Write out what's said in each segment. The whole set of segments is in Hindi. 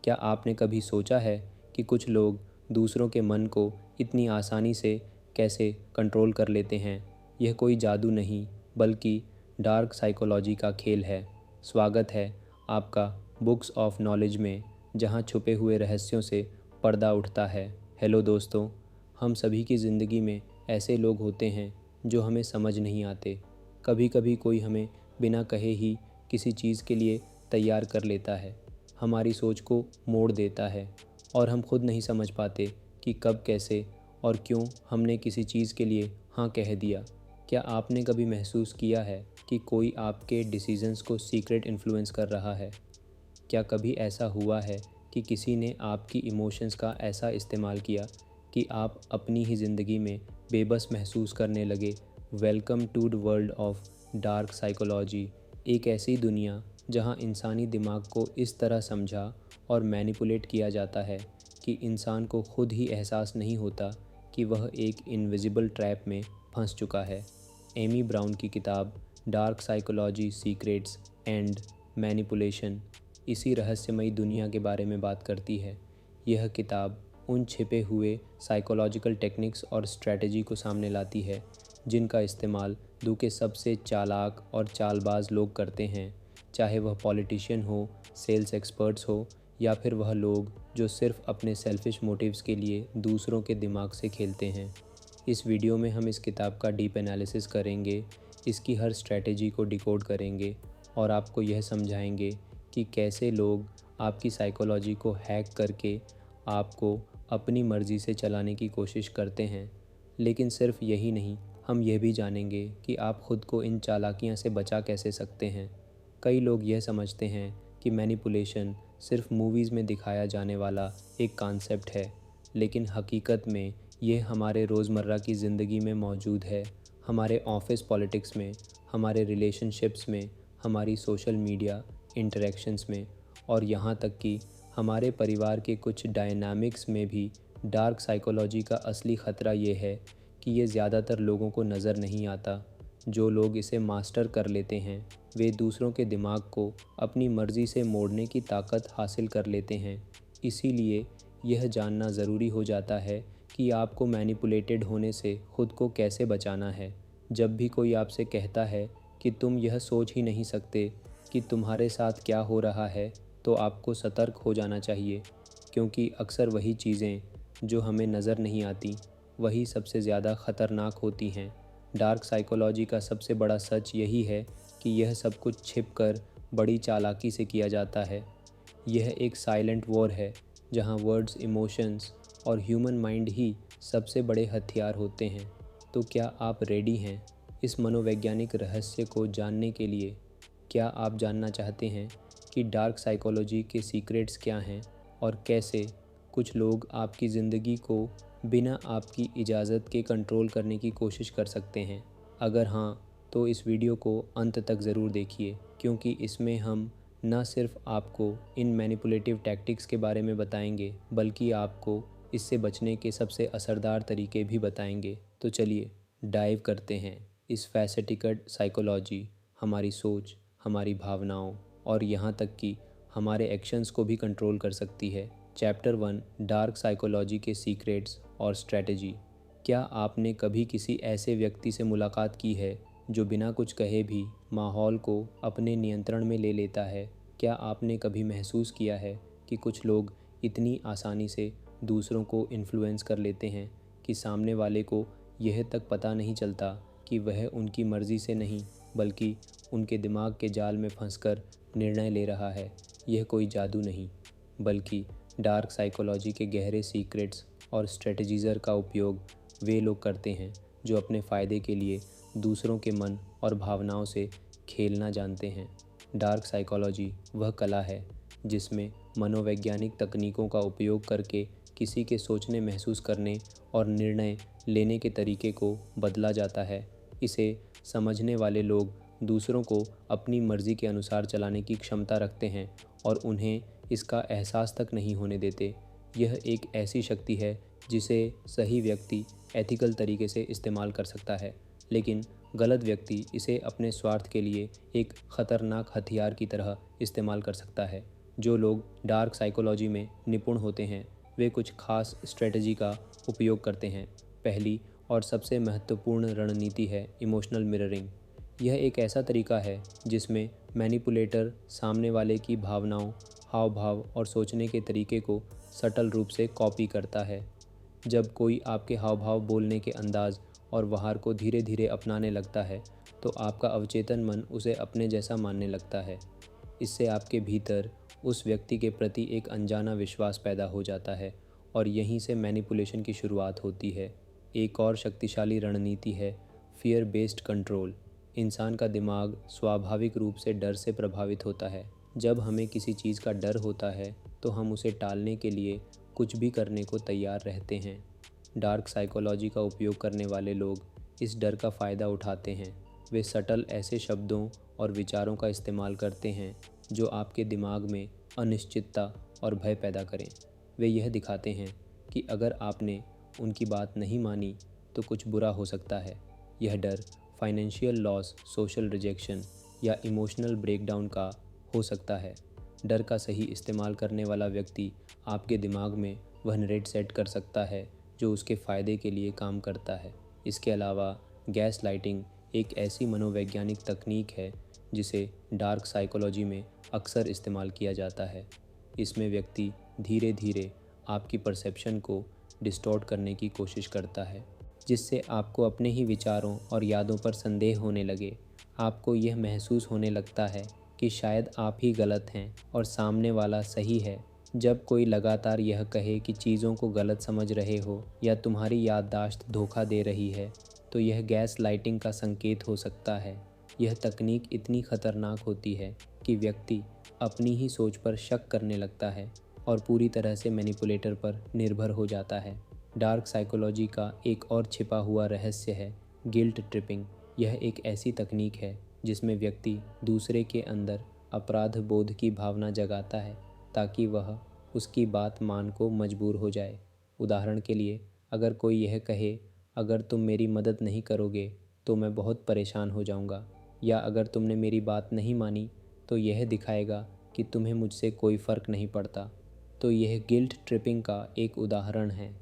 क्या आपने कभी सोचा है कि कुछ लोग दूसरों के मन को इतनी आसानी से कैसे कंट्रोल कर लेते हैं? यह कोई जादू नहीं, बल्कि डार्क साइकोलॉजी का खेल है। स्वागत है आपका बुक्स ऑफ नॉलेज में, जहां छुपे हुए रहस्यों से पर्दा उठता है। हेलो दोस्तों, हम सभी की ज़िंदगी में ऐसे लोग होते हैं जो हमें समझ नहीं आते। कभी कभी कोई हमें बिना कहे ही किसी चीज़ के लिए तैयार कर लेता है, हमारी सोच को मोड़ देता है और हम खुद नहीं समझ पाते कि कब, कैसे और क्यों हमने किसी चीज़ के लिए हाँ कह दिया। क्या आपने कभी महसूस किया है कि कोई आपके डिसीजंस को सीक्रेट इन्फ्लुएंस कर रहा है? क्या कभी ऐसा हुआ है कि किसी ने आपकी इमोशंस का ऐसा इस्तेमाल किया कि आप अपनी ही ज़िंदगी में बेबस महसूस करने लगे? Welcome to the world of dark psychology, एक ऐसी दुनिया जहां इंसानी दिमाग को इस तरह समझा और मैनिपुलेट किया जाता है कि इंसान को खुद ही एहसास नहीं होता कि वह एक इनविजिबल ट्रैप में फंस चुका है। एमी ब्राउन की किताब dark psychology secrets and manipulation इसी रहस्यमयी दुनिया के बारे में बात करती है। यह किताब उन छिपे हुए साइकोलॉजिकल टेक्निक्स और स्ट्रेटजी को सामने लाती है जिनका इस्तेमाल दुनिया के सबसे चालाक और चालबाज लोग करते हैं, चाहे वह पॉलिटिशियन हो, सेल्स एक्सपर्ट्स हो या फिर वह लोग जो सिर्फ अपने सेल्फिश मोटिव्स के लिए दूसरों के दिमाग से खेलते हैं। इस वीडियो में हम इस किताब का डीप एनालिसिस करेंगे, इसकी हर स्ट्रैटेजी को डिकोड करेंगे और आपको यह समझाएंगे कि कैसे लोग आपकी साइकोलॉजी को हैक करके आपको अपनी मर्ज़ी से चलाने की कोशिश करते हैं। लेकिन सिर्फ यही नहीं, हम यह भी जानेंगे कि आप खुद को इन चालाकियों से बचा कैसे सकते हैं। कई लोग यह समझते हैं कि मैनिपुलेशन सिर्फ मूवीज़ में दिखाया जाने वाला एक कॉन्सेप्ट है, लेकिन हकीकत में यह हमारे रोज़मर्रा की ज़िंदगी में मौजूद है। हमारे ऑफिस पॉलिटिक्स में, हमारे रिलेशनशिप्स में, हमारी सोशल मीडिया इंटरेक्शंस में और यहाँ तक कि हमारे परिवार के कुछ डायनामिक्स में भी डार्क साइकोलॉजी का असली ख़तरा ये है कि ये ज़्यादातर लोगों को नज़र नहीं आता। जो लोग इसे मास्टर कर लेते हैं वे दूसरों के दिमाग को अपनी मर्ज़ी से मोड़ने की ताकत हासिल कर लेते हैं। इसीलिए यह जानना ज़रूरी हो जाता है कि आपको मैनिपुलेटेड होने से ख़ुद को कैसे बचाना है। जब भी कोई आपसे कहता है कि तुम यह सोच ही नहीं सकते कि तुम्हारे साथ क्या हो रहा है, तो आपको सतर्क हो जाना चाहिए, क्योंकि अक्सर वही चीज़ें जो हमें नज़र नहीं आती वही सबसे ज़्यादा ख़तरनाक होती हैं। डार्क साइकोलॉजी का सबसे बड़ा सच यही है कि यह सब कुछ छिप कर बड़ी चालाकी से किया जाता है। यह एक साइलेंट वॉर है जहां वर्ड्स, इमोशंस और ह्यूमन माइंड ही सबसे बड़े हथियार होते हैं। तो क्या आप रेडी हैं इस मनोवैज्ञानिक रहस्य को जानने के लिए? क्या आप जानना चाहते हैं कि डार्क साइकोलॉजी के सीक्रेट्स क्या हैं और कैसे कुछ लोग आपकी ज़िंदगी को बिना आपकी इजाज़त के कंट्रोल करने की कोशिश कर सकते हैं? अगर हाँ, तो इस वीडियो को अंत तक ज़रूर देखिए, क्योंकि इसमें हम न सिर्फ आपको इन मैनिपुलेटिव टैक्टिक्स के बारे में बताएंगे, बल्कि आपको इससे बचने के सबसे असरदार तरीके भी बताएंगे। तो चलिए डाइव करते हैं इस फैसेटिकड साइकोलॉजी हमारी सोच, हमारी भावनाओं और यहाँ तक कि हमारे एक्शंस को भी कंट्रोल कर सकती है। चैप्टर 1, डार्क साइकोलॉजी के सीक्रेट्स और स्ट्रैटेजी। क्या आपने कभी किसी ऐसे व्यक्ति से मुलाकात की है जो बिना कुछ कहे भी माहौल को अपने नियंत्रण में ले लेता है? क्या आपने कभी महसूस किया है कि कुछ लोग इतनी आसानी से दूसरों को इन्फ्लुएंस कर लेते हैं कि सामने वाले को यह तक पता नहीं चलता कि वह उनकी मर्ज़ी से नहीं, बल्कि उनके दिमाग के जाल में फंसकर निर्णय ले रहा है? यह कोई जादू नहीं, बल्कि डार्क साइकोलॉजी के गहरे सीक्रेट्स और स्ट्रेटजीज़र का उपयोग वे लोग करते हैं जो अपने फ़ायदे के लिए दूसरों के मन और भावनाओं से खेलना जानते हैं। डार्क साइकोलॉजी वह कला है जिसमें मनोवैज्ञानिक तकनीकों का उपयोग करके किसी के सोचने, महसूस करने और निर्णय लेने के तरीके को बदला जाता है। इसे समझने वाले लोग दूसरों को अपनी मर्ज़ी के अनुसार चलाने की क्षमता रखते हैं और उन्हें इसका एहसास तक नहीं होने देते। यह एक ऐसी शक्ति है जिसे सही व्यक्ति एथिकल तरीके से इस्तेमाल कर सकता है, लेकिन गलत व्यक्ति इसे अपने स्वार्थ के लिए एक ख़तरनाक हथियार की तरह इस्तेमाल कर सकता है। जो लोग डार्क साइकोलॉजी में निपुण होते हैं वे कुछ खास स्ट्रेटजी का उपयोग करते हैं। पहली और सबसे महत्वपूर्ण रणनीति है इमोशनल मिररिंग। यह एक ऐसा तरीका है जिसमें मैनिपुलेटर सामने वाले की भावनाओं, हाव भाव और सोचने के तरीके को सटल रूप से कॉपी करता है। जब कोई आपके हाव भाव, बोलने के अंदाज और व्यवहार को धीरे धीरे अपनाने लगता है तो आपका अवचेतन मन उसे अपने जैसा मानने लगता है। इससे आपके भीतर उस व्यक्ति के प्रति एक अनजाना विश्वास पैदा हो जाता है और यहीं से मैनिपुलेशन की शुरुआत होती है। एक और शक्तिशाली रणनीति है फियर बेस्ड कंट्रोल। इंसान का दिमाग स्वाभाविक रूप से डर से प्रभावित होता है। जब हमें किसी चीज़ का डर होता है तो हम उसे टालने के लिए कुछ भी करने को तैयार रहते हैं। डार्क साइकोलॉजी का उपयोग करने वाले लोग इस डर का फ़ायदा उठाते हैं। वे सटल ऐसे शब्दों और विचारों का इस्तेमाल करते हैं जो आपके दिमाग में अनिश्चितता और भय पैदा करें। वे यह दिखाते हैं कि अगर आपने उनकी बात नहीं मानी तो कुछ बुरा हो सकता है। यह डर फाइनेंशियल लॉस, सोशल रिजेक्शन या इमोशनल ब्रेकडाउन का हो सकता है। डर का सही इस्तेमाल करने वाला व्यक्ति आपके दिमाग में वह नरेट सेट कर सकता है जो उसके फ़ायदे के लिए काम करता है। इसके अलावा गैस लाइटिंग एक ऐसी मनोवैज्ञानिक तकनीक है जिसे डार्क साइकोलॉजी में अक्सर इस्तेमाल किया जाता है। इसमें व्यक्ति धीरे धीरे आपकी परसेप्शन को डिस्टॉर्ट करने की कोशिश करता है, जिससे आपको अपने ही विचारों और यादों पर संदेह होने लगे। आपको यह महसूस होने लगता है कि शायद आप ही गलत हैं और सामने वाला सही है। जब कोई लगातार यह कहे कि चीज़ों को गलत समझ रहे हो या तुम्हारी याददाश्त धोखा दे रही है, तो यह गैस लाइटिंग का संकेत हो सकता है। यह तकनीक इतनी खतरनाक होती है कि व्यक्ति अपनी ही सोच पर शक करने लगता है और पूरी तरह से मैनिपुलेटर पर निर्भर हो जाता है। डार्क साइकोलॉजी का एक और छिपा हुआ रहस्य है गिल्ट ट्रिपिंग। यह एक ऐसी तकनीक है जिसमें व्यक्ति दूसरे के अंदर अपराध बोध की भावना जगाता है ताकि वह उसकी बात मान को मजबूर हो जाए। उदाहरण के लिए, अगर कोई यह कहे, अगर तुम मेरी मदद नहीं करोगे तो मैं बहुत परेशान हो जाऊंगा, या अगर तुमने मेरी बात नहीं मानी तो यह दिखाएगा कि तुम्हें मुझसे कोई फ़र्क नहीं पड़ता, तो यह गिल्ट ट्रिपिंग का एक उदाहरण है।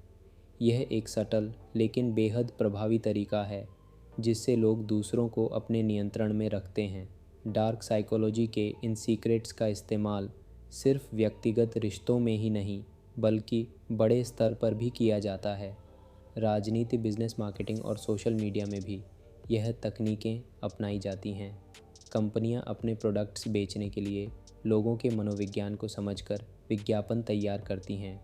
यह एक सटल लेकिन बेहद प्रभावी तरीका है जिससे लोग दूसरों को अपने नियंत्रण में रखते हैं। डार्क साइकोलॉजी के इन सीक्रेट्स का इस्तेमाल सिर्फ व्यक्तिगत रिश्तों में ही नहीं बल्कि बड़े स्तर पर भी किया जाता है। राजनीति, बिजनेस, मार्केटिंग और सोशल मीडिया में भी यह तकनीकें अपनाई जाती हैं। कंपनियां अपने प्रोडक्ट्स बेचने के लिए लोगों के मनोविज्ञान को समझकर विज्ञापन तैयार करती हैं।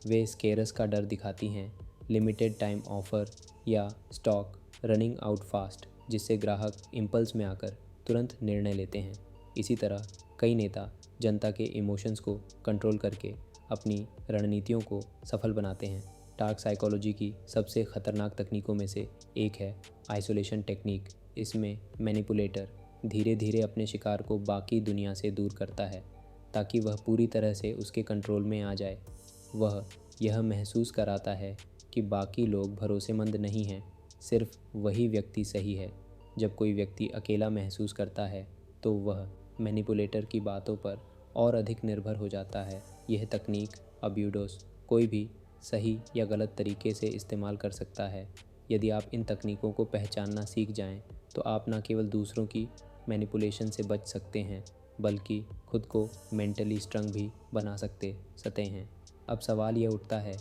वे स्केरस का डर दिखाती हैं, लिमिटेड टाइम ऑफ़र या स्टॉक रनिंग आउट फास्ट, जिससे ग्राहक इम्पल्स में आकर तुरंत निर्णय लेते हैं। इसी तरह कई नेता जनता के इमोशंस को कंट्रोल करके अपनी रणनीतियों को सफल बनाते हैं। डार्क साइकोलॉजी की सबसे ख़तरनाक तकनीकों में से एक है आइसोलेशन टेक्निक। इसमें मैनिपुलेटर धीरे धीरे अपने शिकार को बाकी दुनिया से दूर करता है ताकि वह पूरी तरह से उसके कंट्रोल में आ जाए। वह यह महसूस कराता है कि बाकी लोग भरोसेमंद नहीं हैं, सिर्फ वही व्यक्ति सही है। जब कोई व्यक्ति अकेला महसूस करता है तो वह मैनिपुलेटर की बातों पर और अधिक निर्भर हो जाता है। यह तकनीक अब्यूडोस कोई भी सही या गलत तरीके से इस्तेमाल कर सकता है। यदि आप इन तकनीकों को पहचानना सीख जाएं, तो आप न केवल दूसरों की मैनिपुलेशन से बच सकते हैं बल्कि खुद को मेंटली स्ट्रॉन्ग भी बना सकते हैं। अब सवाल यह उठता है,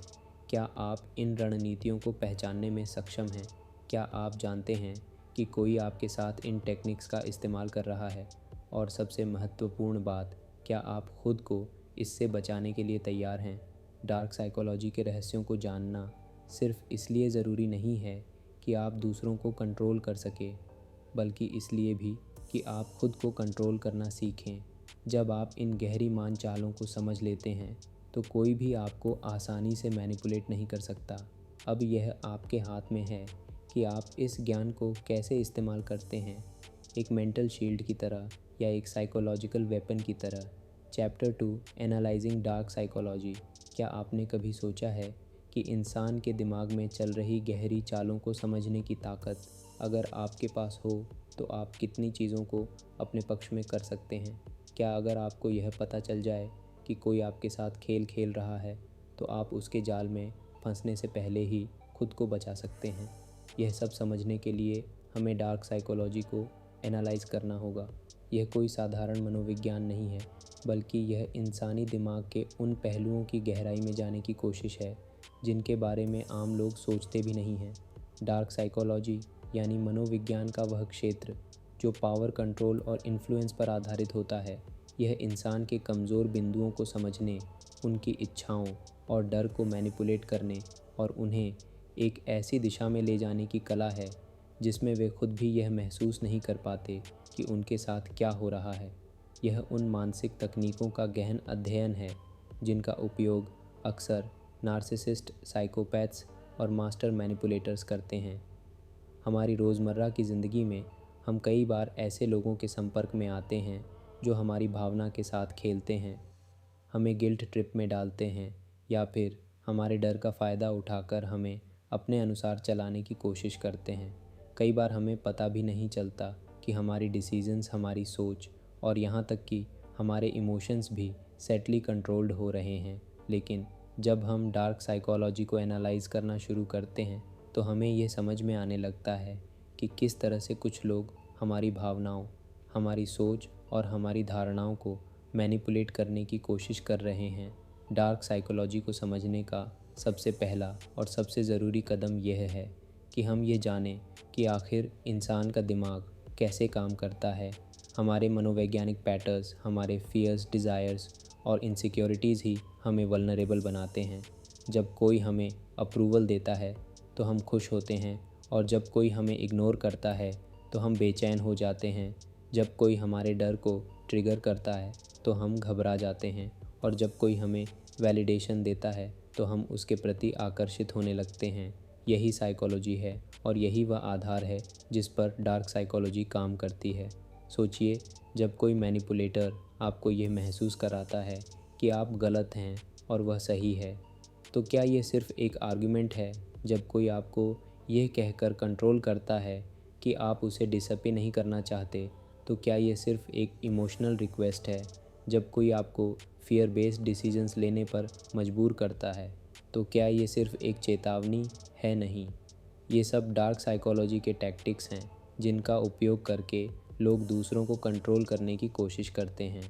क्या आप इन रणनीतियों को पहचानने में सक्षम हैं? क्या आप जानते हैं कि कोई आपके साथ इन टेक्निक्स का इस्तेमाल कर रहा है? और सबसे महत्वपूर्ण बात, क्या आप खुद को इससे बचाने के लिए तैयार हैं? डार्क साइकोलॉजी के रहस्यों को जानना सिर्फ इसलिए ज़रूरी नहीं है कि आप दूसरों को कंट्रोल कर सकें, बल्कि इसलिए भी कि आप खुद को कंट्रोल करना सीखें। जब आप इन गहरी मान चालों को समझ लेते हैं तो कोई भी आपको आसानी से मैनिपुलेट नहीं कर सकता। अब यह आपके हाथ में है कि आप इस ज्ञान को कैसे इस्तेमाल करते हैं, एक मेंटल शील्ड की तरह या एक साइकोलॉजिकल वेपन की तरह। Chapter 2, analysing dark psychology. क्या आपने कभी सोचा है कि इंसान के दिमाग में चल रही गहरी चालों को समझने की ताकत अगर आपके पास हो तो आप कितनी चीज़ों को अपने पक्ष में कर सकते हैं? क्या अगर आपको यह पता चल जाए कि कोई आपके साथ खेल खेल रहा है तो आप उसके जाल में फंसने से पहले ही खुद को बचा सकते हैं। यह सब समझने के लिए हमें डार्क साइकोलॉजी को एनालाइज करना होगा। यह कोई साधारण मनोविज्ञान नहीं है, बल्कि यह इंसानी दिमाग के उन पहलुओं की गहराई में जाने की कोशिश है जिनके बारे में आम लोग सोचते भी नहीं हैं। डार्क साइकोलॉजी यानी मनोविज्ञान का वह क्षेत्र जो पावर, कंट्रोल और इन्फ्लुएंस पर आधारित होता है। यह इंसान के कमज़ोर बिंदुओं को समझने, उनकी इच्छाओं और डर को मैनिपुलेट करने और उन्हें एक ऐसी दिशा में ले जाने की कला है जिसमें वे खुद भी यह महसूस नहीं कर पाते कि उनके साथ क्या हो रहा है। यह उन मानसिक तकनीकों का गहन अध्ययन है जिनका उपयोग अक्सर नार्सिसिस्ट, साइकोपैथ्स और मास्टर मैनिपुलेटर्स करते हैं। हमारी रोज़मर्रा की ज़िंदगी में हम कई बार ऐसे लोगों के संपर्क में आते हैं जो हमारी भावना के साथ खेलते हैं, हमें गिल्ट ट्रिप में डालते हैं या फिर हमारे डर का फ़ायदा उठाकर हमें अपने अनुसार चलाने की कोशिश करते हैं। कई बार हमें पता भी नहीं चलता कि हमारी डिसीजंस, हमारी सोच और यहाँ तक कि हमारे इमोशंस भी सेटली कंट्रोल्ड हो रहे हैं। लेकिन जब हम डार्क साइकोलॉजी को एनालाइज करना शुरू करते हैं तो हमें ये समझ में आने लगता है कि किस तरह से कुछ लोग हमारी भावनाओं, हमारी सोच और हमारी धारणाओं को मैनिपुलेट करने की कोशिश कर रहे हैं। डार्क साइकोलॉजी को समझने का सबसे पहला और सबसे ज़रूरी कदम यह है कि हम ये जानें कि आखिर इंसान का दिमाग कैसे काम करता है। हमारे मनोवैज्ञानिक पैटर्न्स, हमारे फियर्स, डिज़ायर्स और इनसिक्योरिटीज़ ही हमें वल्नरेबल बनाते हैं। जब कोई हमें अप्रूवल देता है तो हम खुश होते हैं, और जब कोई हमें इग्नोर करता है तो हम बेचैन हो जाते हैं। जब कोई हमारे डर को ट्रिगर करता है तो हम घबरा जाते हैं, और जब कोई हमें वैलिडेशन देता है तो हम उसके प्रति आकर्षित होने लगते हैं। यही साइकोलॉजी है और यही वह आधार है जिस पर डार्क साइकोलॉजी काम करती है। सोचिए, जब कोई मैनिपुलेटर आपको यह महसूस कराता है कि आप गलत हैं और वह सही है, तो क्या ये सिर्फ़ एक आर्गुमेंट है? जब कोई आपको यह कहकर कंट्रोल करता है कि आप उसे डिसअपे नहीं करना चाहते, तो क्या ये सिर्फ़ एक इमोशनल रिक्वेस्ट है? जब कोई आपको फियर बेस्ड डिसीजंस लेने पर मजबूर करता है, तो क्या ये सिर्फ़ एक चेतावनी है? नहीं, ये सब डार्क साइकोलॉजी के टैक्टिक्स हैं जिनका उपयोग करके लोग दूसरों को कंट्रोल करने की कोशिश करते हैं।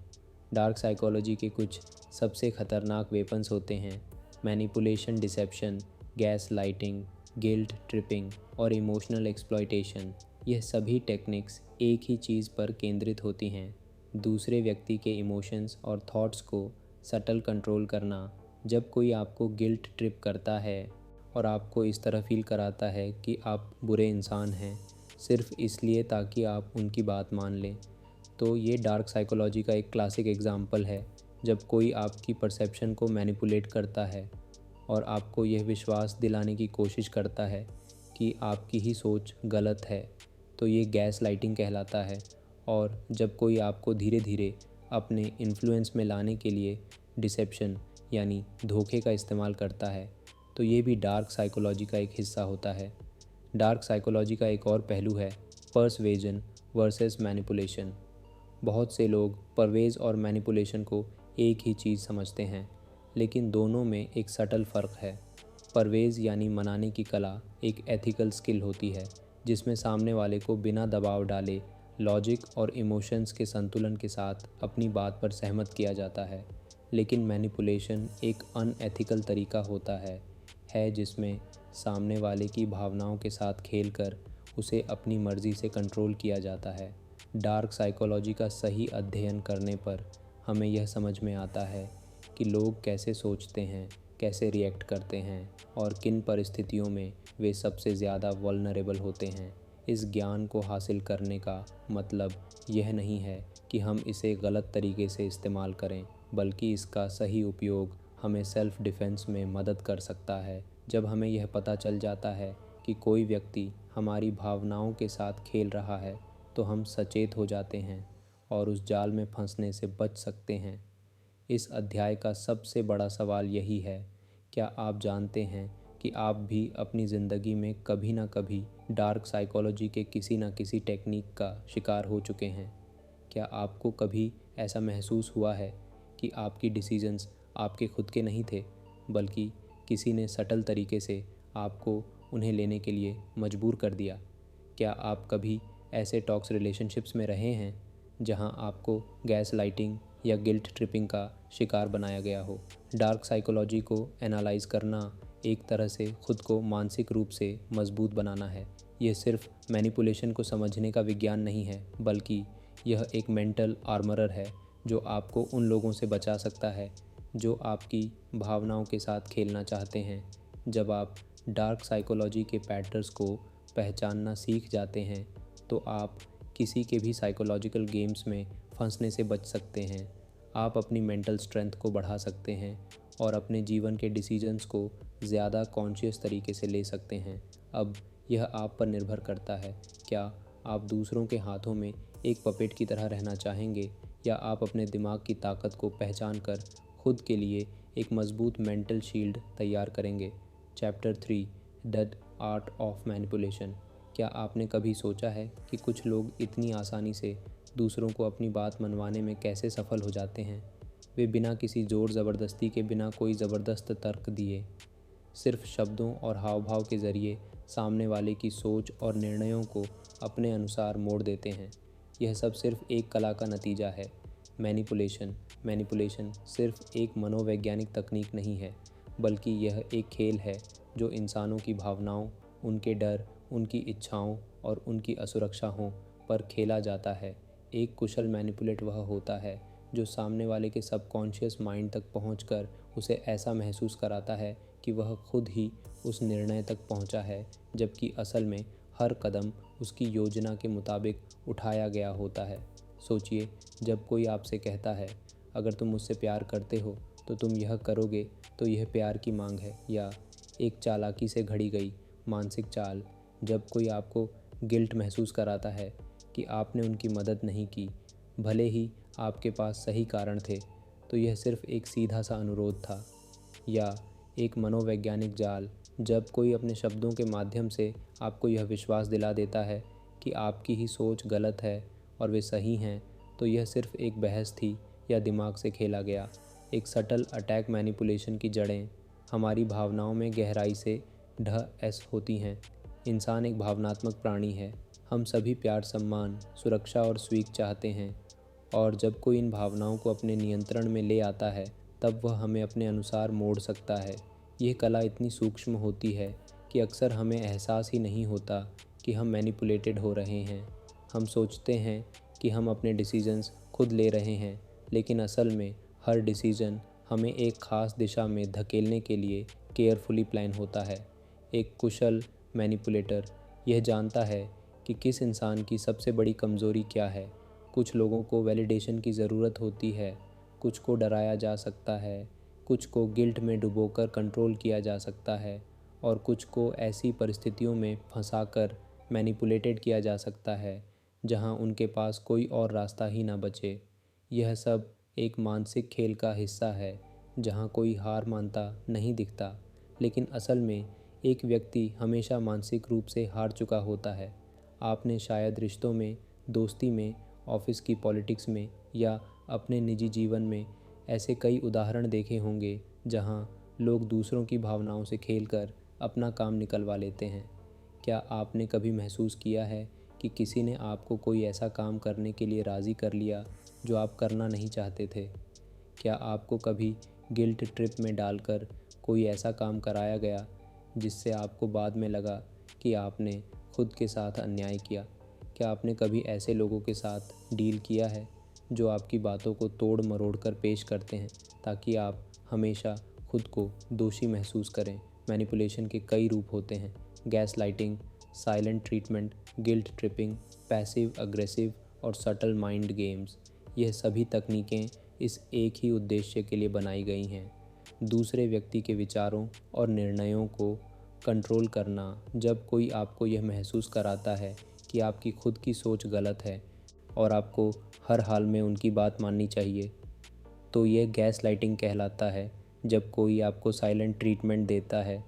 डार्क साइकोलॉजी के कुछ सबसे ख़तरनाक वेपन्स होते हैं manipulation, deception, gas lighting, guilt tripping और इमोशनल एक्सप्लॉयटेशन। यह सभी टेक्निक्स एक ही चीज़ पर केंद्रित होती हैं, दूसरे व्यक्ति के इमोशंस और थॉट्स को सटल कंट्रोल करना। जब कोई आपको गिल्ट ट्रिप करता है और आपको इस तरह फील कराता है कि आप बुरे इंसान हैं सिर्फ़ इसलिए ताकि आप उनकी बात मान लें, तो ये डार्क साइकोलॉजी का एक क्लासिक एग्ज़ाम्पल है। जब कोई आपकी परसेप्शन को मैनिपुलेट करता है और आपको यह विश्वास दिलाने की कोशिश करता है कि आपकी ही सोच गलत है, तो ये गैस लाइटिंग कहलाता है। और जब कोई आपको धीरे धीरे अपने इन्फ्लुएंस में लाने के लिए डिसेप्शन यानी धोखे का इस्तेमाल करता है, तो ये भी डार्क साइकोलॉजी का एक हिस्सा होता है। डार्क साइकोलॉजी का एक और पहलू है पर्सवेजन वर्सेस मैनिपुलेशन। बहुत से लोग परवेज़ और मैनिपुलेशन को एक ही चीज़ समझते हैं, लेकिन दोनों में एक सटल फ़र्क है। परवेज़ यानी मनाने की कला एक एथिकल स्किल होती है जिसमें सामने वाले को बिना दबाव डाले लॉजिक और इमोशंस के संतुलन के साथ अपनी बात पर सहमत किया जाता है। लेकिन मैनिपुलेशन एक अनएथिकल तरीका होता है जिसमें सामने वाले की भावनाओं के साथ खेलकर उसे अपनी मर्ज़ी से कंट्रोल किया जाता है। डार्क साइकोलॉजी का सही अध्ययन करने पर हमें यह समझ में आता है कि लोग कैसे सोचते हैं, कैसे रिएक्ट करते हैं और किन परिस्थितियों में वे सबसे ज़्यादा वल्नरेबल होते हैं। इस ज्ञान को हासिल करने का मतलब यह नहीं है कि हम इसे गलत तरीके से इस्तेमाल करें, बल्कि इसका सही उपयोग हमें सेल्फ़ डिफेंस में मदद कर सकता है। जब हमें यह पता चल जाता है कि कोई व्यक्ति हमारी भावनाओं के साथ खेल रहा है, तो हम सचेत हो जाते हैं और उस जाल में फंसने से बच सकते हैं। इस अध्याय का सबसे बड़ा सवाल यही है, क्या आप जानते हैं कि आप भी अपनी ज़िंदगी में कभी ना कभी डार्क साइकोलॉजी के किसी न किसी टेक्निक का शिकार हो चुके हैं? क्या आपको कभी ऐसा महसूस हुआ है कि आपकी डिसीजंस आपके खुद के नहीं थे, बल्कि किसी ने सटल तरीके से आपको उन्हें लेने के लिए मजबूर कर दिया। क्या आप कभी ऐसे टॉक्स रिलेशनशिप्स में रहे हैं जहां आपको गैस लाइटिंग या गिल्ट ट्रिपिंग का शिकार बनाया गया हो? डार्क साइकोलॉजी को एनालाइज करना एक तरह से खुद को मानसिक रूप से मजबूत बनाना है। यह सिर्फ मैनिपुलेशन को समझने का विज्ञान नहीं है, बल्कि यह एक मेंटल आर्मरर है जो आपको उन लोगों से बचा सकता है जो आपकी भावनाओं के साथ खेलना चाहते हैं। जब आप डार्क साइकोलॉजी के पैटर्न्स को पहचानना सीख जाते हैं तो आप किसी के भी साइकोलॉजिकल गेम्स में फंसने से बच सकते हैं। आप अपनी मेंटल स्ट्रेंथ को बढ़ा सकते हैं और अपने जीवन के डिसीजंस को ज़्यादा कॉन्शियस तरीके से ले सकते हैं। अब यह आप पर निर्भर करता है, क्या आप दूसरों के हाथों में एक पपेट की तरह रहना चाहेंगे या आप अपने दिमाग की ताकत को पहचान कर खुद के लिए एक मजबूत मेंटल शील्ड तैयार करेंगे। Chapter 3, the art of manipulation. क्या आपने कभी सोचा है कि कुछ लोग इतनी आसानी से दूसरों को अपनी बात मनवाने में कैसे सफल हो जाते हैं? वे बिना किसी ज़ोर ज़बरदस्ती के, बिना कोई ज़बरदस्त तर्क दिए, सिर्फ शब्दों और हाव भाव के ज़रिए सामने वाले की सोच और निर्णयों को अपने अनुसार मोड़ देते हैं। यह सब सिर्फ एक कला का नतीजा है। मैनिपुलेशन सिर्फ एक मनोवैज्ञानिक तकनीक नहीं है, बल्कि यह एक खेल है जो इंसानों की भावनाओं, उनके डर, उनकी इच्छाओं और उनकी असुरक्षाओं पर खेला जाता है। एक कुशल मैनिपुलेट वह होता है जो सामने वाले के सबकॉन्शियस माइंड तक पहुंचकर उसे ऐसा महसूस कराता है कि वह खुद ही उस निर्णय तक पहुंचा है, जबकि असल में हर कदम उसकी योजना के मुताबिक उठाया गया होता है। सोचिए, जब कोई आपसे कहता है, अगर तुम मुझसे प्यार करते हो तो तुम यह करोगे, तो यह प्यार की मांग है। या एक चालाकी से घड़ी गई मानसिक चाल, जब कोई आपको गिल्ट महसूस कराता है कि आपने उनकी मदद नहीं की, भले ही आपके पास सही कारण थे, तो यह सिर्फ एक सीधा सा अनुरोध था। या एक मनोवैज्ञानिक जाल, जब कोई अपने शब्दों के माध्यम से आपको यह विश्वास दिला देता है कि आपकी ही सोच गलत है और वे सही हैं, तो यह सिर्फ एक बहस थी या दिमाग से खेला गया एक सटल अटैक। मैनिपुलेशन की जड़ें हमारी भावनाओं में गहराई से ढह होती हैं। इंसान एक भावनात्मक प्राणी है। हम सभी प्यार, सम्मान, सुरक्षा और स्वीक चाहते हैं, और जब कोई इन भावनाओं को अपने नियंत्रण में ले आता है, तब वह हमें अपने अनुसार मोड़ सकता है। यह कला इतनी सूक्ष्म होती है कि अक्सर हमें एहसास ही नहीं होता कि हम मैनिपुलेटेड हो रहे हैं। हम सोचते हैं कि हम अपने डिसीजंस खुद ले रहे हैं, लेकिन असल में हर डिसीजन हमें एक ख़ास दिशा में धकेलने के लिए केयरफुली प्लान होता है। एक कुशल मैनिपुलेटर यह जानता है कि किस इंसान की सबसे बड़ी कमज़ोरी क्या है। कुछ लोगों को वैलिडेशन की ज़रूरत होती है, कुछ को डराया जा सकता है, कुछ को गिल्ट में डुबोकर कंट्रोल किया जा सकता है, और कुछ को ऐसी परिस्थितियों में फंसाकर मैनिपुलेटेड किया जा सकता है जहां उनके पास कोई और रास्ता ही ना बचे। यह सब एक मानसिक खेल का हिस्सा है जहां कोई हार मानता नहीं दिखता, लेकिन असल में एक व्यक्ति हमेशा मानसिक रूप से हार चुका होता है। आपने शायद रिश्तों में, दोस्ती में, ऑफिस की पॉलिटिक्स में या अपने निजी जीवन में ऐसे कई उदाहरण देखे होंगे जहां लोग दूसरों की भावनाओं से खेलकर अपना काम निकलवा लेते हैं। क्या आपने कभी महसूस किया है कि किसी ने आपको कोई ऐसा काम करने के लिए राज़ी कर लिया जो आप करना नहीं चाहते थे? क्या आपको कभी गिल्ट ट्रिप में डालकर कोई ऐसा काम कराया गया जिससे आपको बाद में लगा कि आपने खुद के साथ अन्याय किया? क्या आपने कभी ऐसे लोगों के साथ डील किया है जो आपकी बातों को तोड़ मरोड़ कर पेश करते हैं ताकि आप हमेशा खुद को दोषी महसूस करें? मैनिपुलेशन के कई रूप होते हैं: gas lighting, silent treatment, guilt tripping, passive aggressive और सटल माइंड गेम्स। यह सभी तकनीकें इस एक ही उद्देश्य के लिए बनाई गई हैं: दूसरे व्यक्ति के विचारों और निर्णयों को कंट्रोल करना। जब कोई आपको यह महसूस कराता है कि आपकी खुद की सोच गलत है और आपको हर हाल में उनकी बात माननी चाहिए, तो यह गैस लाइटिंग कहलाता है। जब कोई आपको साइलेंट ट्रीटमेंट देता है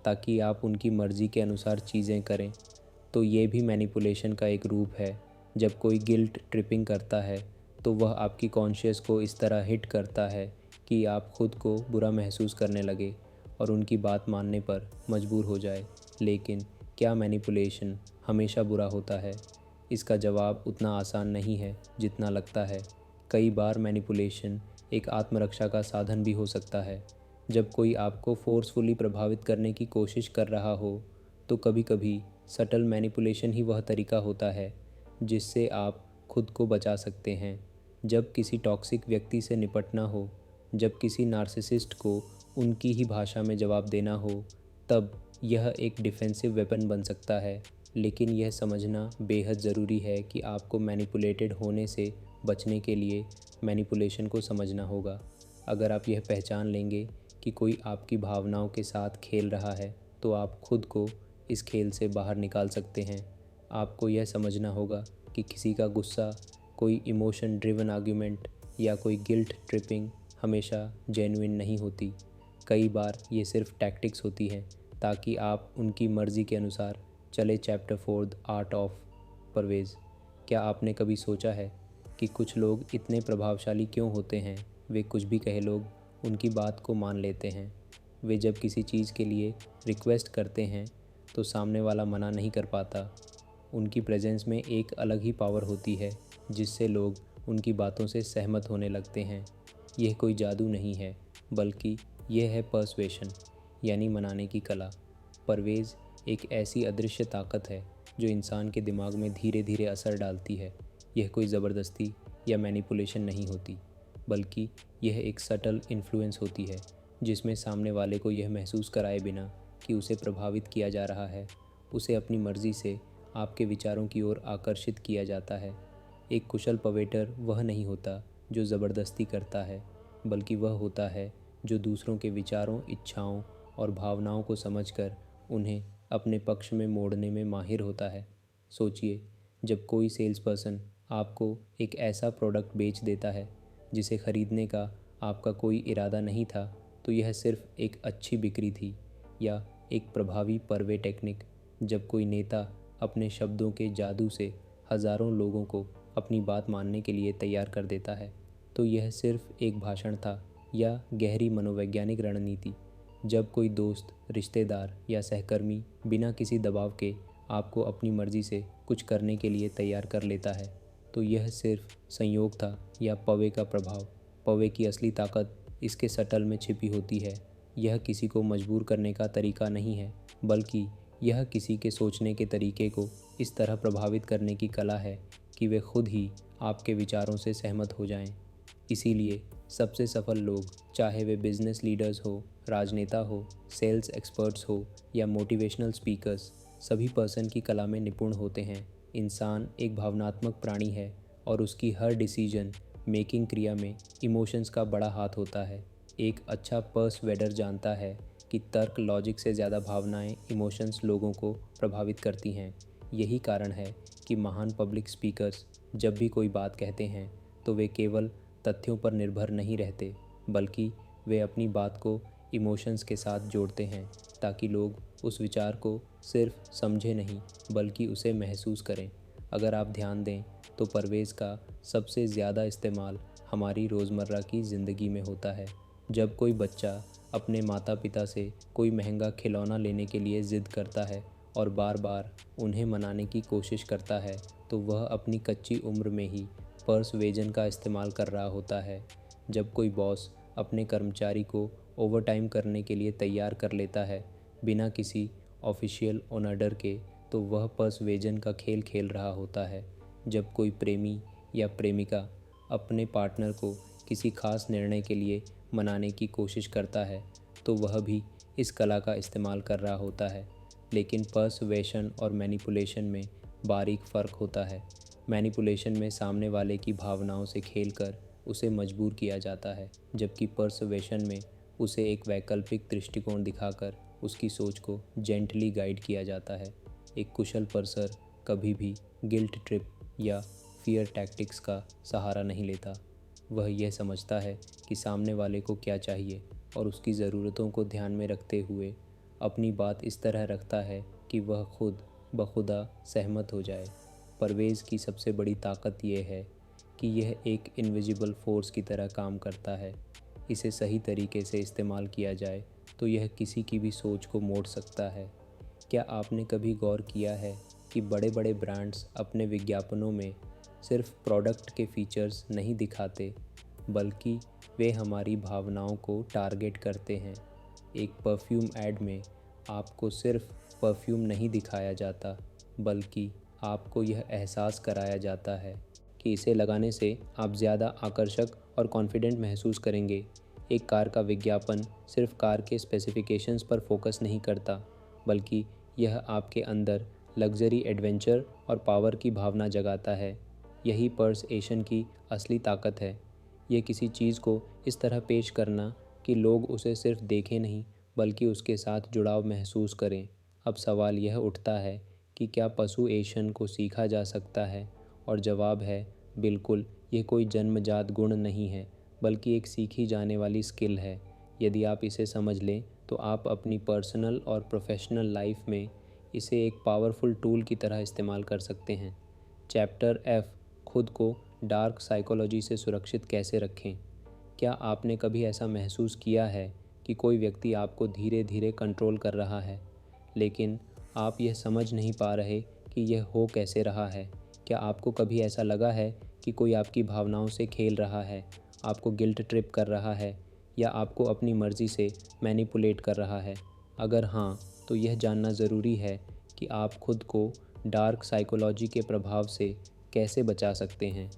ताकि आप उनकी मर्ज़ी के अनुसार चीज़ें करें, तो ये भी मैनिपुलेशन का एक रूप है। जब कोई गिल्ट ट्रिपिंग करता है तो वह आपकी कॉन्शियस को इस तरह हिट करता है कि आप खुद को बुरा महसूस करने लगे और उनकी बात मानने पर मजबूर हो जाए। लेकिन क्या मैनिपुलेशन हमेशा बुरा होता है? इसका जवाब उतना आसान नहीं है जितना लगता है। कई बार मैनिपुलेशन एक आत्मरक्षा का साधन भी हो सकता है। जब कोई आपको फोर्सफुली प्रभावित करने की कोशिश कर रहा हो, तो कभी कभी सटल मैनिपुलेशन ही वह तरीका होता है जिससे आप खुद को बचा सकते हैं। जब किसी टॉक्सिक व्यक्ति से निपटना हो, जब किसी नार्सिसिस्ट को उनकी ही भाषा में जवाब देना हो, तब यह एक डिफेंसिव वेपन बन सकता है। लेकिन यह समझना बेहद ज़रूरी है कि आपको मैनिपुलेटेड होने से बचने के लिए मैनिपुलेशन को समझना होगा। अगर आप यह पहचान लेंगे कि कोई आपकी भावनाओं के साथ खेल रहा है, तो आप खुद को इस खेल से बाहर निकाल सकते हैं। आपको यह समझना होगा कि किसी का गुस्सा, कोई इमोशन ड्रिवन आर्ग्यूमेंट या कोई गिल्ट ट्रिपिंग हमेशा जेन्युइन नहीं होती। कई बार ये सिर्फ टैक्टिक्स होती हैं ताकि आप उनकी मर्ज़ी के अनुसार चले। Chapter 4 the art of persuasion. क्या आपने कभी सोचा है कि कुछ लोग इतने प्रभावशाली क्यों होते हैं? वे कुछ भी कहे लोग उनकी बात को मान लेते हैं। वे जब किसी चीज़ के लिए रिक्वेस्ट करते हैं तो सामने वाला मना नहीं कर पाता। उनकी प्रेजेंस में एक अलग ही पावर होती है जिससे लोग उनकी बातों से सहमत होने लगते हैं। यह कोई जादू नहीं है, बल्कि यह है पर्सुएशन, यानी मनाने की कला। परवेज़ एक ऐसी अदृश्य ताकत है जो इंसान के दिमाग में धीरे धीरे असर डालती है। यह कोई ज़बरदस्ती या मैनिपुलेशन नहीं होती, बल्कि यह एक सटल इन्फ्लुएंस होती है जिसमें सामने वाले को यह महसूस कराए बिना कि उसे प्रभावित किया जा रहा है, उसे अपनी मर्ज़ी से आपके विचारों की ओर आकर्षित किया जाता है। एक कुशल पवेटर वह नहीं होता जो ज़बरदस्ती करता है, बल्कि वह होता है जो दूसरों के विचारों, इच्छाओं और भावनाओं को समझकर उन्हें अपने पक्ष में मोड़ने में माहिर होता है। सोचिए, जब कोई सेल्स पर्सन आपको एक ऐसा प्रोडक्ट बेच देता है जिसे खरीदने का आपका कोई इरादा नहीं था, तो यह सिर्फ एक अच्छी बिक्री थी या एक प्रभावी परवे टेक्निक। जब कोई नेता अपने शब्दों के जादू से हज़ारों लोगों को अपनी बात मानने के लिए तैयार कर देता है, तो यह सिर्फ एक भाषण था या गहरी मनोवैज्ञानिक रणनीति। जब कोई दोस्त, रिश्तेदार या सहकर्मी बिना किसी दबाव के आपको अपनी मर्ज़ी से कुछ करने के लिए तैयार कर लेता है, तो यह सिर्फ संयोग था या पवे का प्रभाव। पवे की असली ताकत इसके सटल में छिपी होती है। यह किसी को मजबूर करने का तरीका नहीं है, बल्कि यह किसी के सोचने के तरीके को इस तरह प्रभावित करने की कला है कि वे खुद ही आपके विचारों से सहमत हो जाएं। इसीलिए सबसे सफल लोग, चाहे वे बिजनेस लीडर्स हो, राजनेता हो, सेल्स एक्सपर्ट्स हो या मोटिवेशनल स्पीकर्स, सभी पर्सन की कला में निपुण होते हैं। इंसान एक भावनात्मक प्राणी है और उसकी हर डिसीजन मेकिंग क्रिया में इमोशंस का बड़ा हाथ होता है। एक अच्छा पर्सवेडर जानता है कि तर्क, लॉजिक से ज़्यादा भावनाएं, इमोशंस लोगों को प्रभावित करती हैं। यही कारण है कि महान पब्लिक स्पीकर्स जब भी कोई बात कहते हैं तो वे केवल तथ्यों पर निर्भर नहीं रहते, बल्कि वे अपनी बात को इमोशंस के साथ जोड़ते हैं ताकि लोग उस विचार को सिर्फ समझे नहीं, बल्कि उसे महसूस करें। अगर आप ध्यान दें तो परवेज़ का सबसे ज़्यादा इस्तेमाल हमारी रोज़मर्रा की ज़िंदगी में होता है। जब कोई बच्चा अपने माता पिता से कोई महंगा खिलौना लेने के लिए ज़िद करता है और बार बार उन्हें मनाने की कोशिश करता है, तो वह अपनी कच्ची उम्र में ही पर्सुएजन का इस्तेमाल कर रहा होता है। जब कोई बॉस अपने कर्मचारी को ओवरटाइम करने के लिए तैयार कर लेता है बिना किसी ऑफिशियल ऑर्डर के, तो वह पर्सुएजन का खेल खेल रहा होता है। जब कोई प्रेमी या प्रेमिका अपने पार्टनर को किसी खास निर्णय के लिए मनाने की कोशिश करता है, तो वह भी इस कला का इस्तेमाल कर रहा होता है। लेकिन पर्सुएशन और मैनिपुलेशन में बारीक फ़र्क होता है। मैनिपुलेशन में सामने वाले की भावनाओं से खेलकर उसे मजबूर किया जाता है, जबकि पर्सुएशन में उसे एक वैकल्पिक दृष्टिकोण दिखाकर उसकी सोच को जेंटली गाइड किया जाता है। एक कुशल पर्सर कभी भी गिल्ट ट्रिप या फियर टैक्टिक्स का सहारा नहीं लेता। वह यह समझता है कि सामने वाले को क्या चाहिए और उसकी ज़रूरतों को ध्यान में रखते हुए अपनी बात इस तरह रखता है कि वह खुद बखुदा सहमत हो जाए। परवेज़ की सबसे बड़ी ताकत यह है कि यह एक इनविजिबल फोर्स की तरह काम करता है। इसे सही तरीके से इस्तेमाल किया जाए तो यह किसी की भी सोच को मोड़ सकता है। क्या आपने कभी गौर किया है कि बड़े बड़े ब्रांड्स अपने विज्ञापनों में सिर्फ प्रोडक्ट के फीचर्स नहीं दिखाते, बल्कि वे हमारी भावनाओं को टारगेट करते हैं। एक परफ्यूम ऐड में आपको सिर्फ परफ्यूम नहीं दिखाया जाता, बल्कि आपको यह एहसास कराया जाता है कि इसे लगाने से आप ज़्यादा आकर्षक और कॉन्फिडेंट महसूस करेंगे। एक कार का विज्ञापन सिर्फ कार के स्पेसिफिकेशंस पर फोकस नहीं करता, बल्कि यह आपके अंदर लग्जरी, एडवेंचर और पावर की भावना जगाता है। यही पर्सुएशन की असली ताकत है। यह किसी चीज़ को इस तरह पेश करना कि लोग उसे सिर्फ देखें नहीं, बल्कि उसके साथ जुड़ाव महसूस करें। अब सवाल यह उठता है कि क्या पर्सुएशन को सीखा जा सकता है? और जवाब है बिल्कुल। यह कोई जन्मजात गुण नहीं है, बल्कि एक सीखी जाने वाली स्किल है। यदि आप इसे समझ लें तो आप अपनी पर्सनल और प्रोफेशनल लाइफ में इसे एक पावरफुल टूल की तरह इस्तेमाल कर सकते हैं। चैप्टर F, खुद को डार्क साइकोलॉजी से सुरक्षित कैसे रखें। क्या आपने कभी ऐसा महसूस किया है कि कोई व्यक्ति आपको धीरे धीरे कंट्रोल कर रहा है, लेकिन आप यह समझ नहीं पा रहे कि यह हो कैसे रहा है? क्या आपको कभी ऐसा लगा है कि कोई आपकी भावनाओं से खेल रहा है, आपको गिल्ट ट्रिप कर रहा है, या आपको अपनी मर्ज़ी से मैनिपुलेट कर रहा है? अगर हाँ, तो यह जानना ज़रूरी है कि आप खुद को डार्क साइकोलॉजी के प्रभाव से कैसे बचा सकते हैं।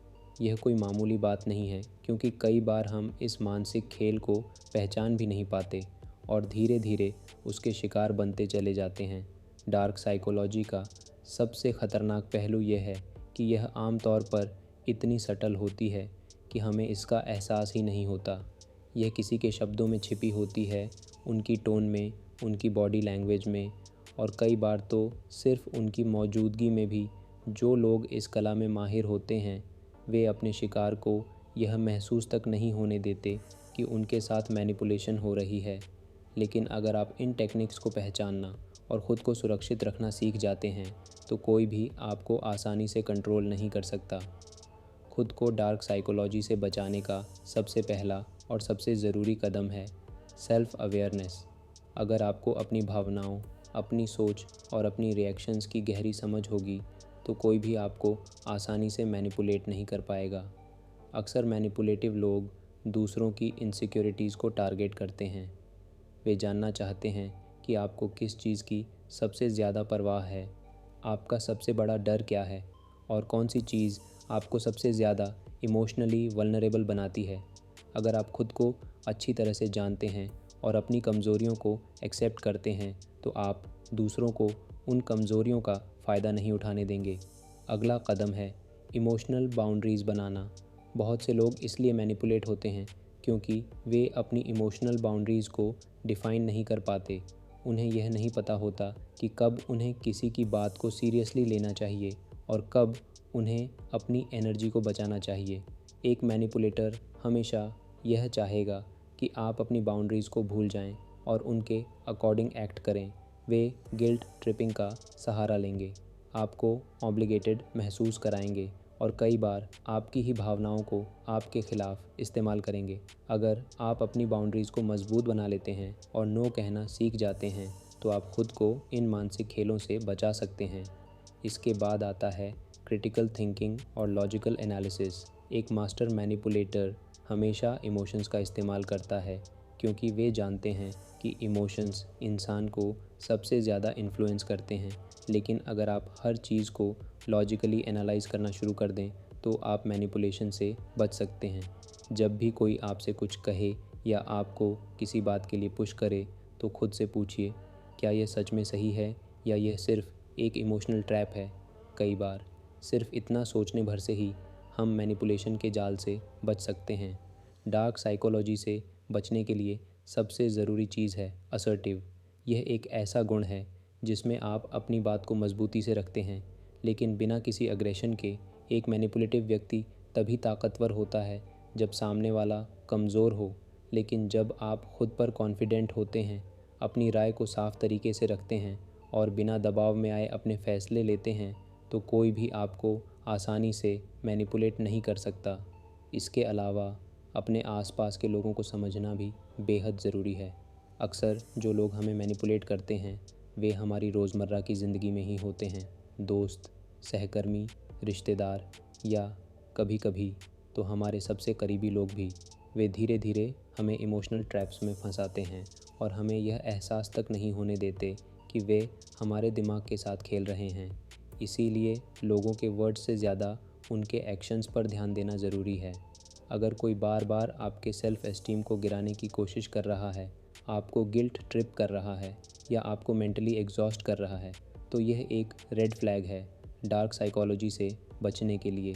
यह कोई मामूली बात नहीं है, क्योंकि कई बार हम इस मानसिक खेल को पहचान भी नहीं पाते और धीरे धीरे उसके शिकार बनते चले जाते हैं। डार्क साइकोलॉजी का सबसे ख़तरनाक पहलू यह है कि यह आम तौर पर इतनी सटल होती है कि हमें इसका एहसास ही नहीं होता। यह किसी के शब्दों में छिपी होती है, उनकी टोन में, उनकी बॉडी लैंग्वेज में, और कई बार तो सिर्फ उनकी मौजूदगी में भी। जो लोग इस कला में माहिर होते हैं, वे अपने शिकार को यह महसूस तक नहीं होने देते कि उनके साथ मैनिपुलेशन हो रही है। लेकिन अगर आप इन टेक्निक्स को पहचानना और ख़ुद को सुरक्षित रखना सीख जाते हैं, तो कोई भी आपको आसानी से कंट्रोल नहीं कर सकता। खुद को डार्क साइकोलॉजी से बचाने का सबसे पहला और सबसे ज़रूरी कदम है सेल्फ़ अवेयरनेस। अगर आपको अपनी भावनाओं, अपनी सोच और अपनी रिएक्शंस की गहरी समझ होगी, तो कोई भी आपको आसानी से मैनिपुलेट नहीं कर पाएगा। अक्सर मैनिपुलेटिव लोग दूसरों की इनसिक्योरिटीज़ को टारगेट करते हैं। वे जानना चाहते हैं कि आपको किस चीज़ की सबसे ज़्यादा परवाह है, आपका सबसे बड़ा डर क्या है, और कौन सी चीज़ आपको सबसे ज़्यादा इमोशनली वल्नरेबल बनाती है। अगर आप खुद को अच्छी तरह से जानते हैं और अपनी कमज़ोरियों को एक्सेप्ट करते हैं, तो आप दूसरों को उन कमज़ोरियों का फ़ायदा नहीं उठाने देंगे। अगला कदम है इमोशनल बाउंड्रीज़ बनाना। बहुत से लोग इसलिए मैनिपुलेट होते हैं क्योंकि वे अपनी इमोशनल बाउंड्रीज़ को डिफ़ाइन नहीं कर पाते। उन्हें यह नहीं पता होता कि कब उन्हें किसी की बात को सीरियसली लेना चाहिए और कब उन्हें अपनी एनर्जी को बचाना चाहिए। एक मैनिपुलेटर हमेशा यह चाहेगा कि आप अपनी बाउंड्रीज़ को भूल जाएं और उनके अकॉर्डिंग एक्ट करें। वे गिल्ट ट्रिपिंग का सहारा लेंगे, आपको ऑब्लिगेटेड महसूस कराएंगे और कई बार आपकी ही भावनाओं को आपके ख़िलाफ़ इस्तेमाल करेंगे। अगर आप अपनी बाउंड्रीज़ को मजबूत बना लेते हैं और नो कहना सीख जाते हैं, तो आप खुद को इन मानसिक खेलों से बचा सकते हैं। इसके बाद आता है क्रिटिकल थिंकिंग और लॉजिकल एनालिसिस। एक मास्टर मैनिपुलेटर हमेशा इमोशंस का इस्तेमाल करता है, क्योंकि वे जानते हैं कि इमोशंस इंसान को सबसे ज़्यादा इन्फ्लुएंस करते हैं। लेकिन अगर आप हर चीज़ को लॉजिकली एनालाइज करना शुरू कर दें, तो आप मैनिपुलेशन से बच सकते हैं। जब भी कोई आपसे कुछ कहे या आपको किसी बात के लिए पुश करे, तो खुद से पूछिए, क्या यह सच में सही है या यह सिर्फ एक इमोशनल ट्रैप है। कई बार सिर्फ इतना सोचने भर से ही हम मैनिपुलेशन के जाल से बच सकते हैं। डार्क साइकोलॉजी से बचने के लिए सबसे ज़रूरी चीज़ है असर्टिव। यह एक ऐसा गुण है जिसमें आप अपनी बात को मजबूती से रखते हैं, लेकिन बिना किसी अग्रेशन के। एक मैनिपुलेटिव व्यक्ति तभी ताकतवर होता है जब सामने वाला कमज़ोर हो, लेकिन जब आप खुद पर कॉन्फिडेंट होते हैं, अपनी राय को साफ तरीके से रखते हैं और बिना दबाव में आए अपने फ़ैसले लेते हैं, तो कोई भी आपको आसानी से मैनिपुलेट नहीं कर सकता। इसके अलावा अपने आसपास के लोगों को समझना भी बेहद ज़रूरी है। अक्सर जो लोग हमें मैनिपुलेट करते हैं वे हमारी रोज़मर्रा की ज़िंदगी में ही होते हैं। दोस्त, सहकर्मी, रिश्तेदार या कभी कभी तो हमारे सबसे करीबी लोग भी। वे धीरे धीरे हमें इमोशनल ट्रैप्स में फंसाते हैं और हमें यह एहसास तक नहीं होने देते कि वे हमारे दिमाग के साथ खेल रहे हैं। इसीलिए लोगों के वर्ड्स से ज़्यादा उनके एक्शंस पर ध्यान देना ज़रूरी है। अगर कोई बार बार आपके सेल्फ़ एस्टीम को गिराने की कोशिश कर रहा है, आपको गिल्ट ट्रिप कर रहा है या आपको मेंटली एग्जॉस्ट कर रहा है, तो यह एक रेड फ्लैग है। डार्क साइकोलॉजी से बचने के लिए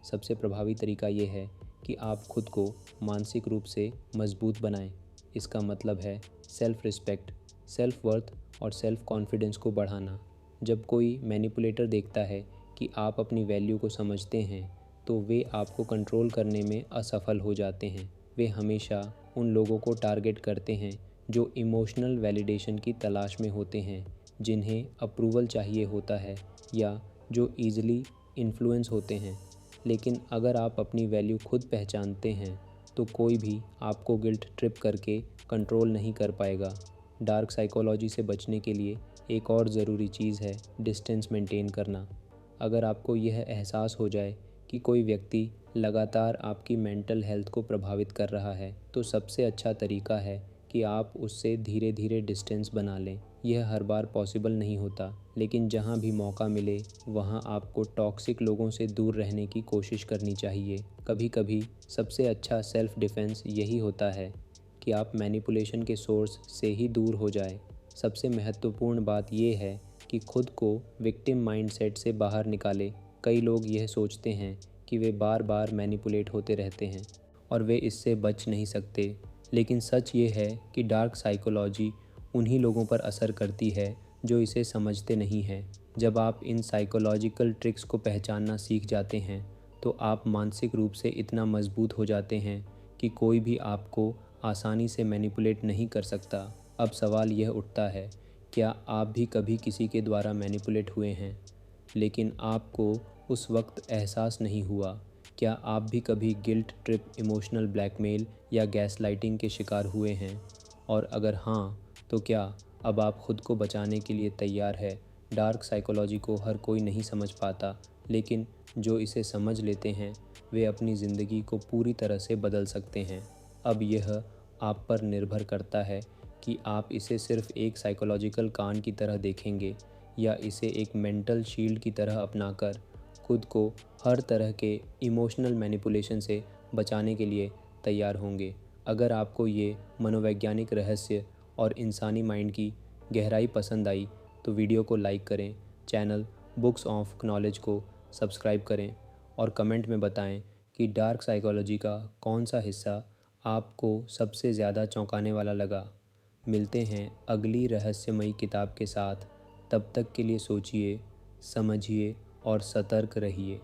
सबसे प्रभावी तरीका ये है कि आप खुद को मानसिक रूप से मजबूत बनाएं। इसका मतलब है सेल्फ़ रिस्पेक्ट, सेल्फ़ वर्थ और सेल्फ़ कॉन्फिडेंस को बढ़ाना। जब कोई मैनिपुलेटर देखता है कि आप अपनी वैल्यू को समझते हैं तो वे आपको कंट्रोल करने में असफल हो जाते हैं। वे हमेशा उन लोगों को टारगेट करते हैं जो इमोशनल वैलिडेशन की तलाश में होते हैं, जिन्हें अप्रूवल चाहिए होता है या जो ईज़िली इन्फ्लुएंस होते हैं। लेकिन अगर आप अपनी वैल्यू खुद पहचानते हैं तो कोई भी आपको गिल्ट ट्रिप करके कंट्रोल नहीं कर पाएगा। डार्क साइकोलॉजी से बचने के लिए एक और ज़रूरी चीज़ है डिस्टेंस मेंटेन करना। अगर आपको यह एहसास हो जाए कि कोई व्यक्ति लगातार आपकी मेंटल हेल्थ को प्रभावित कर रहा है, तो सबसे अच्छा तरीका है कि आप उससे धीरे धीरे डिस्टेंस बना लें। यह हर बार पॉसिबल नहीं होता, लेकिन जहाँ भी मौका मिले वहाँ आपको टॉक्सिक लोगों से दूर रहने की कोशिश करनी चाहिए। कभी कभी सबसे अच्छा सेल्फ़ डिफेंस यही होता है कि आप मैनिपुलेशन के सोर्स से ही दूर हो जाए। सबसे महत्वपूर्ण बात यह है कि खुद को विक्टिम माइंडसेट से बाहर निकालें। कई लोग यह सोचते हैं कि वे बार बार मैनिपुलेट होते रहते हैं और वे इससे बच नहीं सकते, लेकिन सच ये है कि डार्क साइकोलॉजी उन्हीं लोगों पर असर करती है जो इसे समझते नहीं हैं। जब आप इन साइकोलॉजिकल ट्रिक्स को पहचानना सीख जाते हैं तो आप मानसिक रूप से इतना मजबूत हो जाते हैं कि कोई भी आपको आसानी से मैनिपुलेट नहीं कर सकता। अब सवाल यह उठता है, क्या आप भी कभी किसी के द्वारा मैनिपुलेट हुए हैं लेकिन आपको उस वक्त एहसास नहीं हुआ? क्या आप भी कभी गिल्ट ट्रिप, इमोशनल ब्लैकमेल या गैसलाइटिंग के शिकार हुए हैं? और अगर हाँ, तो क्या अब आप खुद को बचाने के लिए तैयार है? डार्क साइकोलॉजी को हर कोई नहीं समझ पाता, लेकिन जो इसे समझ लेते हैं वे अपनी ज़िंदगी को पूरी तरह से बदल सकते हैं। अब यह आप पर निर्भर करता है कि आप इसे सिर्फ एक साइकोलॉजिकल कान की तरह देखेंगे या इसे एक मेंटल शील्ड की तरह अपनाकर खुद को हर तरह के इमोशनल मैनिपुलेशन से बचाने के लिए तैयार होंगे। अगर आपको ये मनोवैज्ञानिक रहस्य और इंसानी माइंड की गहराई पसंद आई तो वीडियो को लाइक करें, चैनल बुक्स ऑफ नॉलेज को सब्सक्राइब करें और कमेंट में बताएं कि डार्क साइकोलॉजी का कौन सा हिस्सा आपको सबसे ज़्यादा चौंकाने वाला लगा। मिलते हैं अगली रहस्यमयी किताब के साथ। तब तक के लिए सोचिए, समझिए और सतर्क रहिए।